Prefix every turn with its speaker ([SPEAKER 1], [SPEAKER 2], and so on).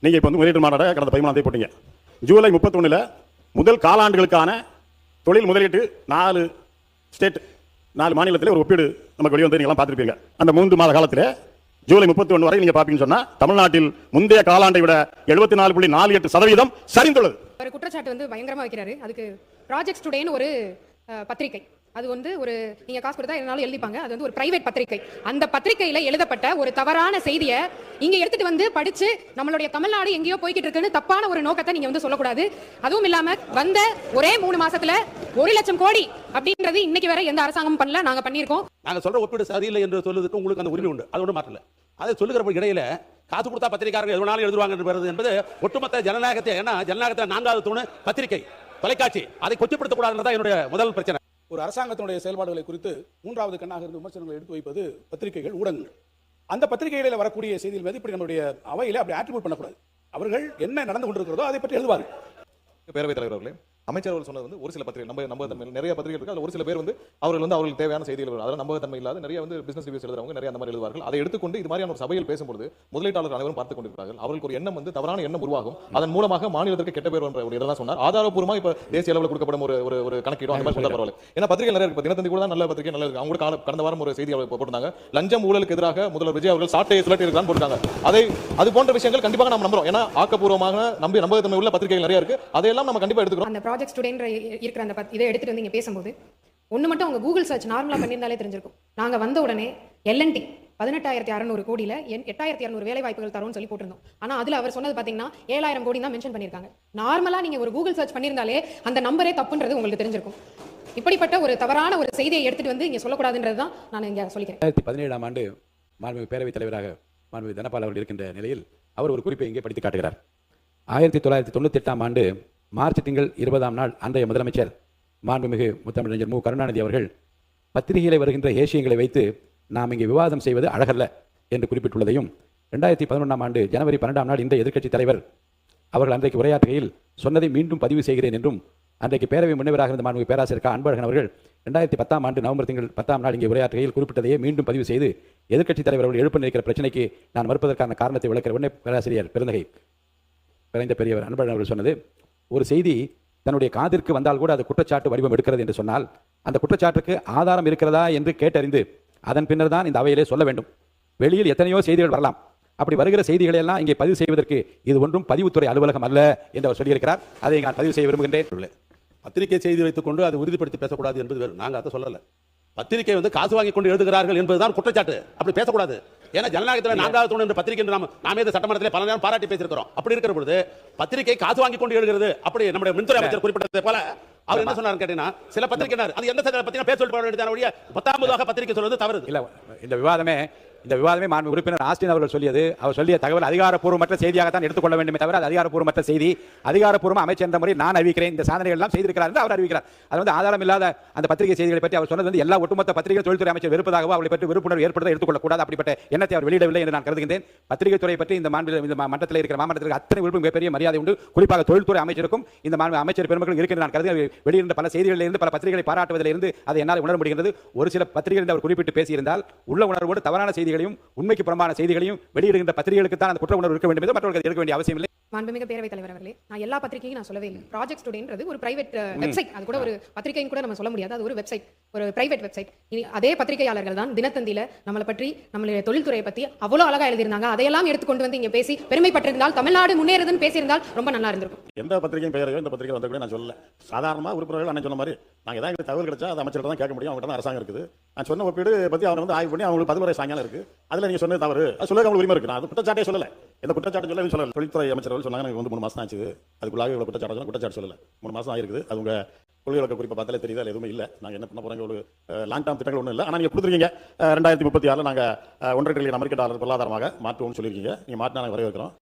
[SPEAKER 1] நீங்கள் இப்போ வந்து முதலீட்டு மாநாட கடந்த 13ஆம் தேதி போட்டீங்க. ஜூலை 31 முதல் காலாண்டுகளுக்கான தொழில் முதலீட்டு 4 ஸ்டேட் 4 மாநிலத்தில் ஒரு ஒப்பீடு நமக்கு வெளியே வந்து நீங்களாம் பார்த்துருப்பீங்க. அந்த 3 மாத காலத்தில் ஜூலை 31 வரை நீங்க பார்ப்பீங்கன்னு சொன்னா தமிழ்நாட்டில் முந்தைய காலாண்டை விட 74.48% சரிந்துள்ளது.
[SPEAKER 2] ஒரு குற்றச்சாட்டு வந்து பயங்கரமா வைக்கிறாரு. அதுக்கு ப்ராஜெக்ட்ஸ் டுடேன்னு ஒரு பத்திரிகை, அது வந்து ஒரு நீங்க காசு கொடுத்தா என்னாலும் எழுதிப்பாங்க, அது வந்து ஒரு பிரைவேட் பத்திரிகை. அந்த பத்திரிகையில எழுதப்பட்ட ஒரு தவறான செய்தியை இங்க எடுத்துட்டு வந்து படிச்சு நம்மளுடைய தமிழ்நாடு எங்கேயோ போய்கிட்டு இருக்குன்னு தப்பான ஒரு நோக்கத்தை நீங்க வந்து சொல்லக்கூடாது. அதுவும் இல்லாம வந்த ஒரே 3 மாசத்துல 1 லட்சம் கோடி அப்படின்றது இன்னைக்கு வரை எந்த அரசாங்கமும் பண்ணல, நாங்க பண்ணியிருக்கோம்.
[SPEAKER 3] நாங்க சொல்ற ஒப்பீடு சரியில்லை என்று சொல்வதற்கு உங்களுக்கு அந்த உரிமை உண்டு, அது ஒன்றும் மாற்றல. அதை சொல்லுகிற இடையில காசு கொடுத்தா பத்திரிகையாளர்கள் எது வேணாலும் எழுதுவாங்க என்பது ஒட்டுமொத்த ஜனநாயகத்தை, ஏன்னா ஜனநாயகத்தில் 4வது தூண் பத்திரிகை, தொலைக்காட்சி, அதை கொச்சப்படுத்தக்கூடாதுன்றதான் என்னுடைய முதல் பிரச்சனை.
[SPEAKER 4] ஒரு அரசாங்கத்தினுடைய செயல்பாடுகளை குறித்து 3வது கண்ணாக இருந்து விமர்சனங்களை எடுத்து வைப்பது பத்திரிகைகள், ஊடகங்கள். அந்த பத்திரிகைகளில் வரக்கூடிய செய்திகள் மீது இப்படி நம்முடைய அவையில அப்படி ஆட்ரிபியூட் பண்ணக்கூடாது. அவர்கள் என்ன நடந்து கொண்டிருக்கிறதோ அதை பற்றி எழுதுவார்கள்.
[SPEAKER 5] பேரவைத் தலைவர் அவர்களே, அமைச்சர்கள் சொன்னது வந்து ஒரு சில பத்திரிகை நம்பகத்தன்மை நிறைய பத்திரிகை இருக்கு. ஒரு சில பேர் வந்து அவர்கள் வந்து அவர்களுக்கு தேவையான செய்திகள், அதெல்லாம் நம்பகத்தன்மை இல்லாத நிறைய வந்து பிசினஸ் ரிவ்யூஸ் எழுதுறவங்க நிறைய அந்த மாதிரி எழுதுவார்கள். அதை எடுத்துக்கொண்டு இது மாதிரியான ஒரு சபையில் பேசும்போது முதலீட்டாளர்கள் அனைவரும் பார்த்துக் கொண்டிருக்கிறார்கள். அவர்களுக்கு ஒரு எண்ணம் வந்து தவறான எண்ணம் உருவாகும். அதன் மூலமாக மாநிலத்திற்கு கெட்ட பேர் என்ற ஒரு இதெல்லாம் சொன்னார். ஆதாரப்பூர்வமாக இப்ப தேசிய அளவில் கொடுக்கப்படும் ஒரு கணக்கீடு அந்த மாதிரி சொல்ல பரவாயில்ல. ஏன்னா பத்திரிகை நிறைய இருக்கு. தினத்தந்தி கூட தான் நல்ல பத்திரிகை, நல்ல இருக்கு. அவங்க கடந்த வாரம் ஒரு செய்தி போட்டிருந்தாங்க, லஞ்சம் ஊழலுக்கு எதிராக முதல்வர் விஜய் அவர்கள் சாட்டையை சுழட்டி இருக்கான்னு போட்டாங்க. அது போன்ற விஷயங்கள் கண்டிப்பாக நம்ம நம்புறோம். ஏன்னா ஆக்கப்பூர்வமாக நம்பகத்தன்மை உள்ள பத்திரிகைகள் நிறைய இருக்கு. அதையெல்லாம் நம்ம கண்டிப்பா எடுத்துக்கிறோம்.
[SPEAKER 2] அந்த ப்ராஜெக்ட் ஸ்டூடெண்ட் இருக்கிற அந்த இதை எடுத்துட்டு வந்து இங்க பேசும்போது ஒண்ணு மட்டும் அவங்க கூகுள் சர்ச் நார்மலா பண்ணியிருந்தாலே தெரிஞ்சிருக்கும். நாங்க வந்த உடனே L&T 18,600 கோடியில 8,200 வேலை வாய்ப்புகள் தரோம்னு சொல்லி போட்டிருந்தோம். ஆனா அதுல அவர் சொன்னது பாத்தீங்கன்னா 7,000 கோடி தான் மென்ஷன் பண்ணிருக்காங்க. நார்மலா நீங்க ஒரு கூகுள் சர்ச் பண்ணியிருந்தாலே அந்த நம்பரே தப்புன்றது உங்களுக்கு தெரிஞ்சிருக்கும். இப்படிப்பட்ட ஒரு தவறான ஒரு செய்தியை எடுத்துட்டு வந்து இங்க சொல்லக்கூடாதுன்றது தான் நான் இங்க சொல்லிக்கிறேன்.
[SPEAKER 6] 2017ஆம் ஆண்டு மாண்புமிகு பேரவைத் தலைவராக மாண்புமிகு தனபால் அவர்கள் இருக்கின்ற நிலையில் அவர் ஒரு குறிப்பை இங்கே படித்து காட்டுகிறார். 1998ஆம் ஆண்டு மார்ச் திங்கள் 20ஆம் நாள் அன்றைய முதலமைச்சர் மாண்புமிகு முத்தமிழறிஞர் மு கருணாநிதி அவர்கள் பத்திரிகையில் வருகின்ற ஏசியங்களை வைத்து நாம் இங்கே விவாதம் செய்வது அழகல்ல என்று குறிப்பிட்டுள்ளதையும், 2011ஆம் ஆண்டு ஜனவரி 12ஆம் நாள் இந்த எதிர்க்கட்சி தலைவர் அவர்கள் அன்றைக்கு உரையாற்றுகையில் சொன்னதை மீண்டும் பதிவு செய்கிறேன் என்றும், அன்றைக்கு பேரவை முன்னவராக இருந்த மாண்புமிகு பேராசிரியர் அன்பழகன் அவர்கள் 2010ஆம் ஆண்டு நவம்பர் திங்கள் 10ஆம் நாள் இங்கே உரையாற்றுகையில் குறிப்பிட்டதையே மீண்டும் பதிவு செய்து எதிர்க்கட்சி தலைவர் அவர்கள் எழுப்ப நிற்கிற பிரச்சனைக்கு நான் மறுப்பதற்கான காரணத்தை விளக்கிற உடனே பேராசிரியர் பெருந்தகை பிறந்த பெரியவர் அன்பழகன் அவர்கள் சொன்னது, ஒரு செய்தி தன்னுடைய காதிற்கு வந்தால் கூட அது குற்றச்சாட்டு வடிவம் எடுக்கிறது என்று சொன்னால் அந்த குற்றச்சாட்டுக்கு ஆதாரம் இருக்கிறதா என்று கேட்டறிந்து அதன் பின்னர் தான் இந்த அவையிலே சொல்ல வேண்டும். வெளியில் எத்தனையோ செய்திகள் வரலாம். அப்படி வருகிற செய்திகளை எல்லாம் இங்கே பதிவு செய்வதற்கு இது ஒன்றும் பதிவுத்துறை அலுவலகம் அல்ல என்று அவர் சொல்லியிருக்கிறார். அதை நான் பதிவு செய்ய விரும்புகின்றேன்.
[SPEAKER 3] பத்திரிகை செய்தி வைத்துக் கொண்டு அதை உறுதிப்படுத்தி பேசக்கூடாது என்பது வேறு. நாங்கள் அதை சொல்லல. பத்திரிகை வந்து காசு வாங்கி கொண்டு எழுதுகிறார்கள் என்பதுதான் குற்றச்சாட்டு. அப்படி பேசக்கூடாது. ஏன்னா ஜனநாயகத்தில் 4வது தூண் என்ற பத்திரிகை நாமே சட்டமன்றத்தில் பல நேரம் பாராட்டி பேசியிருக்கிறோம். அப்படி இருக்கிற பொழுது பத்திரிகை காசு வாங்கி கொண்டு எழுதுகிறது, அப்படி நம்முடைய மின்துறை அமைச்சர் குறிப்பிட்டதை போல அவர் என்ன சொன்னார் கேட்டீங்கன்னா, சில பத்திரிகை அது எந்த பத்திரிகை பேச சொல்லிட்டு 19வது பத்திரிகை சொல்வது தவறு
[SPEAKER 6] இல்ல. இந்த விவாதமே மாண்பு உறுப்பினர் ஆஸ்டின் அவர்கள் சொல்லிய தகவல் அதிகாரப்பூர்வமற்ற செய்தியாகத்தான் எடுத்துக்கொள்ள வேண்டுமே தவிர அது அதிகாரப்பூர்வமற்ற செய்தி, அதிகாரப்பூர்வ அமைச்சர் என்ற முறை நான் அறிவிக்கிறேன், இந்த சாதனைகள் எல்லாம் செய்திருக்கிறார் என்று அவர் அறிவிக்கிறார். அது வந்து ஆதாரம் இல்லாத அந்த பத்திரிகை செய்திகளை பற்றி அவர் சொன்னது வந்து எல்லா ஒட்டுமொத்த பத்திரிகை தொழில்துறை அமைச்சர் வெறுப்பதாகவோ அவளை பற்றி விருப்புணர்வு ஏற்படுத்த எடுத்துக்கொள்ளக்கூடாது. அப்படிப்பட்ட எண்ணத்தை அவர் வெளியிடவில்லை என்று நான் கருதுகின்றேன். பத்திரிகை துறை பற்றி இந்த மன்றத்தில் இருக்கிற மாமன்றத்திற்கு அத்தனை விருப்பம் மிகப்பெரிய மரியாதை உண்டு. குறிப்பாக தொழில்துறை அமைச்சருக்கும் இந்த அமைச்சர் பெருமக்கள் இருக்கிற நான் கருதுகிறேன். வெளியிட்ட பல செய்திகளிலிருந்து பல பத்திரிகைகளை பாராட்டுவதிலிருந்து அதை என்னால் உணர முடிகிறது. ஒரு சில பத்திரிகைகள் அவர் குறிப்பிட்டு பேசியிருந்தால் உள்ள உணர்வோடு தவறான செய்திகளையும் உண்மைக்கு புறம்பான செய்திகளையும் வெளியிடுகின்ற பத்திரிகைகளுக்கு தான் அந்த குற்ற உணர்வு இருக்க வேண்டும் என்று மற்றவர்கள் இருக்க வேண்டிய அவசியம் இல்லை.
[SPEAKER 2] மாண்புமிகு பேரவைத் தலைவர் அவர்களே, நான் எல்லா பத்திரிகையும் நான் சொல்லவே இல்லை. ப்ராஜெக்ட் ஸ்டூடெண்ட்ன்றது ஒரு பிரைவேட் வெப்சைட். அது கூட ஒரு பத்திரிகைன்னு கூட நம்ம சொல்ல முடியாது. அது ஒரு வெப்சைட், ஒரு பிரைவேட் வெப்சைட். அதே பத்திரிகையாளர்கள் தான் தினத்தந்தியில நம்மளை பற்றி, நம்மளுடைய தொழில்துறையை பற்றி அவ்வளோ அழகா எழுதியிருந்தாங்க. அதையெல்லாம் எடுத்துக்கொண்டு வந்து இங்க பேசி பெருமைப்பட்டிருந்தால், தமிழ்நாடு முன்னேறுதுன்னு பேசியிருந்தால் ரொம்ப நல்லா இருந்திருக்கும்.
[SPEAKER 1] எந்த பத்திரிகையும் பெயரையோ இந்த பத்திரிகை வந்த கூட நான் சொல்லல. சாதாரணமா உறுப்பினர்கள் அண்ணன் சொன்ன மாதிரி நாங்கள் ஏதாவது எங்களுக்கு தகவல் கிடைச்சா அது அமைச்சர்கிட்ட தான் கேட்க முடியும். அவங்ககிட்ட தான் அரசாங்கம் இருக்குது. நான் சொன்ன ஒப்பீடு பற்றி அவங்க வந்து ஆய்வு பண்ணி அவங்களுக்கு 10 முறை சாயங்காலம் இருக்கு. அதில் நீங்கள் சொன்னது தவறு, அது சொல்ல அவங்களுக்கு உரிமை இருக்கு. நான் அது குற்றச்சாட்டே சொல்லலை. எந்த குற்றச்சாட்டு சொல்லல. தொழில்துறை அமைச்சர்கள் சொன்னாங்க எனக்கு வந்து 3 மாசம் ஆச்சு, அதுக்குள்ளாக இவ்வளவு குற்றச்சாட்டு சொல்லல. 3 மாசம் ஆயிருக்குது. அது உங்க கொள்கை விளக்க குறிப்பை பார்த்தாலே தெரியுது, அது எதுவுமே இல்லை. நாங்கள் என்ன பண்ண போறாங்க, ஒரு லாங் டேர்ம் திட்டங்கள் ஒன்றும் இல்லை. ஆனால் நீங்கள் கொடுத்துருக்கீங்க 2036 நாங்கள் $1.5 ட்ரில்லியன் அமெரிக்க டாலர் பொருளாதாரமாக மாற்றுவோம்னு சொல்லியிருக்கீங்க. நீங்கள் மாற்றினா நாங்கள் வரவேற்கிறோம்.